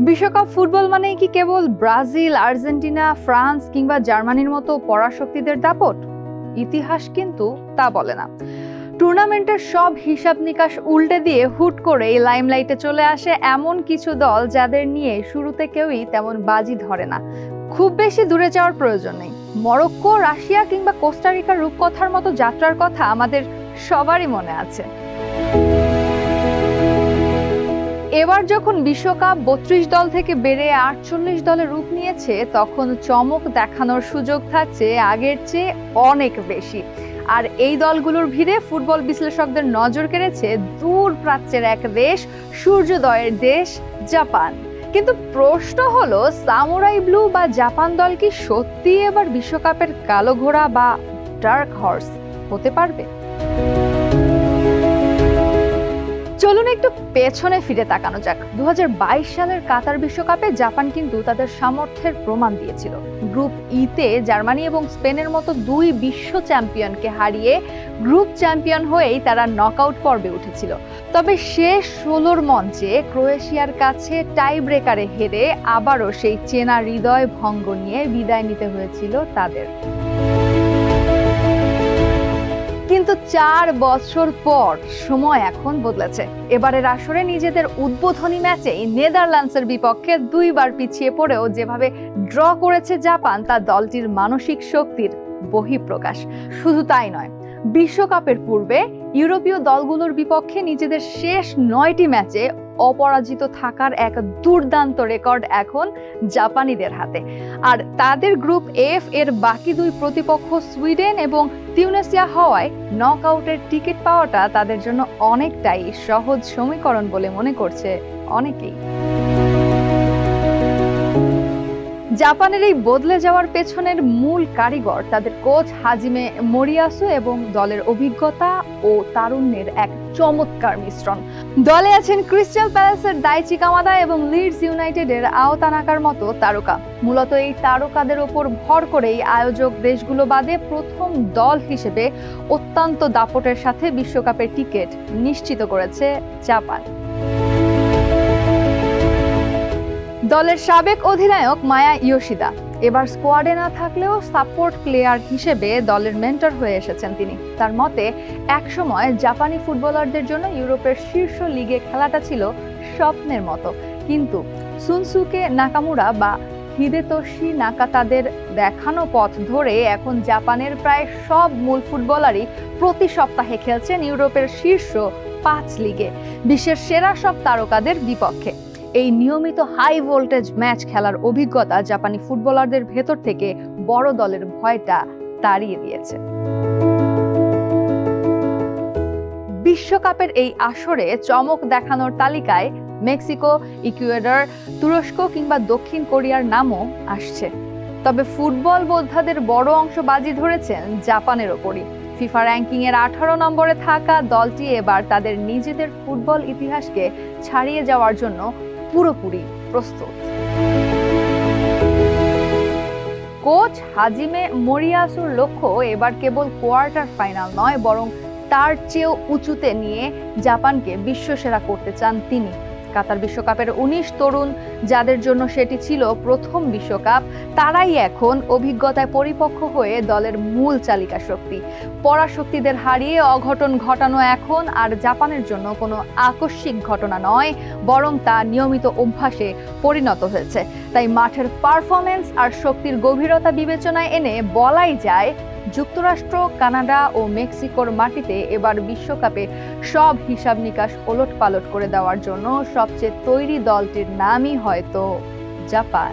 বিশ্বকাপ ফুটবল মানে কি কেবল ব্রাজিল, আর্জেন্টিনা, ফ্রান্স কিংবা জার্মানির মতো পরাশক্তিদের দাপট? ইতিহাস কিন্তু তা বলে না। টুর্নামেন্টের সব হিসাব নিকাশ উল্টে দিয়ে হুট করে লাইমলাইটে চলে আসে এমন কিছু দল যাদের নিয়ে শুরুতে কেউই তেমন বাজি ধরে না। খুব বেশি দূরে যাওয়ার প্রয়োজন নেই। মরক্কো, রাশিয়া কিংবা কোস্টারিকার রূপকথার মতো যাত্রার কথা আমাদের সবারই মনে আছে। এবার যখন বিশ্বকাপ 32 দল থেকে বেড়ে 48 দলে রূপ নিয়েছে, তখন চমক দেখানোর সুযোগ থাকছে আগের চেয়ে অনেক বেশি। আর এই দলগুলোর ভিড়ে ফুটবল বিশ্লেষকদের নজর কেড়েছে দূর প্রাচ্যের এক দেশ, সূর্যোদয়ের দেশ জাপান। কিন্তু প্রশ্ন হলো, সামুরাই ব্লু বা জাপান দল কি সত্যি এবার বিশ্বকাপের কালো ঘোড়া বা ডার্ক হর্স হতে পারবে? চলুন একটু পেছনে ফিরে তাকানো যাক। 2022 সালের কাতার বিশ্বকাপে জাপান কিন্তু তাদের সামর্থ্যের প্রমাণ দিয়েছিল। গ্রুপ ইতে জার্মানি এবং স্পেনের মতো দুই বিশ্ব চ্যাম্পিয়নকে হারিয়ে গ্রুপ চ্যাম্পিয়ন হয়েই তারা নকআউট পর্বে উঠেছিল। তবে শেষ 16র মঞ্চে ক্রোয়েশিয়ার কাছে টাই ব্রেকারে হেরে আবারও সেই চেনা হৃদয় ভঙ্গ নিয়ে বিদায় নিতে হয়েছিল তাদের। কিন্তু 4 বছর পর সময় এখন বদলেছে। এবারের আসরে নিজেদের উদ্বোধনী ম্যাচেই নেদারল্যান্ডসের বিপক্ষে 2 বার পিছিয়ে পড়েও যেভাবে ড্র করেছে জাপান, তা দলটির মানসিক শক্তির বহিঃপ্রকাশ। শুধু তাই নয়, বিশ্বকাপের পূর্বে ইউরোপীয় দলগুলোর বিপক্ষে নিজেদের শেষ 9টি ম্যাচে অপরাজিত থাকার এক দুর্দান্ত রেকর্ড এখন জাপানিদের হাতে। আর তাদের গ্রুপ এফ এর বাকি 2 প্রতিপক্ষ সুইডেন এবং তিউনিসিয়া হওয়ায় নকআউটের টিকিট পাওয়াটা তাদের জন্য অনেকটাই সহজ সমীকরণ বলে মনে করছে অনেকেই। জাপানের এই বদলে যাওয়ার পেছনের মূল কারিগর তাদের কোচ হাজিমে মোরিয়াসু এবং দলের অভিজ্ঞতা ও তারুণ্যের এক চমৎকার মিশ্রণ। দলে আছেন ক্রিস্টাল প্যালেসের দাইচি কামাদা এবং লিডস ইউনাইটেডের আও তানাকার মতো তারকা। মূলত এই তারকাদের ওপর ভর করেই আয়োজক দেশগুলো বাদে প্রথম দল হিসেবে অত্যন্ত দাপটের সাথে বিশ্বকাপের টিকিট নিশ্চিত করেছে জাপান। দলের সাবেক অধিনায়ক মায়া ইয়োশিদা এবার স্কোয়াডে না থাকলেও সাপোর্ট প্লেয়ার হিসেবে দলের মেন্টর হয়ে এসেছেন তিনি। তার মতে, একসময় জাপানি ফুটবলারদের জন্য ইউরোপের শীর্ষ লিগে খেলাটা ছিল স্বপ্নের মতো। কিন্তু সুনসুকে নাকামুরা বা হিদেতোশি নাকাতাদের দেখানো পথ ধরে এখন জাপানের প্রায় সব মূল ফুটবলারই প্রতি সপ্তাহে খেলছেন ইউরোপের শীর্ষ 5 লিগে, বিশ্বের সেরা সব তারকাদের বিপক্ষে। এই নিয়মিত হাই ভোল্টেজ ম্যাচ খেলার অভিজ্ঞতা জাপানি ফুটবলারদের ভেতর থেকে বড় দলের ভয়টা তাড়িয়ে দিয়েছে। বিশ্বকাপের এই আসরে চমক দেখানোর তালিকায় মেক্সিকো, ইকুয়েডর, তুরস্ক কিংবা দক্ষিণ কোরিয়ার নামও আসছে। তবে ফুটবল বোদ্ধাদের বড় অংশ বাজি ধরেছেন জাপানের ওপরই। ফিফা র্যাঙ্কিং এর 18 নম্বরে থাকা দলটি এবার তাদের নিজেদের ফুটবল ইতিহাসকে ছাড়িয়ে যাওয়ার জন্য পুরোপুরি প্রস্তুত। কোচ হাজিমে মোরিয়াসুর লক্ষ্য এবার কেবল কোয়ার্টার ফাইনাল নয়, বরং তার চেয়েও উঁচুতে নিয়ে জাপানকে বিশ্বসেরা করতে চান তিনি। কাতার বিশ্বকাপের 19 তরুণ, যাদের জন্য সেটি ছিল প্রথম বিশ্বকাপ, তারাই এখন অভিজ্ঞতায় পরিপক্ক হয়ে দলের মূল চালিকা শক্তি। পরাশক্তিদের হারিয়ে অঘটন ঘটানো এখন আর জাপানের জন্য কোনো আকস্মিক ঘটনা নয়, বরং তা নিয়মিত অভ্যাসে পরিণত হয়েছে। তাই মাঠের পারফরমেন্স আর শক্তির গভীরতা বিবেচনায় এনে বলাই যায়, যুক্তরাষ্ট্র, কানাডা ও মেক্সিকোর মাটিতে এবার বিশ্বকাপে সব হিসাব নিকাশ ওলটপালট করে দেওয়ার জন্য সবচেয়ে তৈরি দলটির নামই হয়তো জাপান।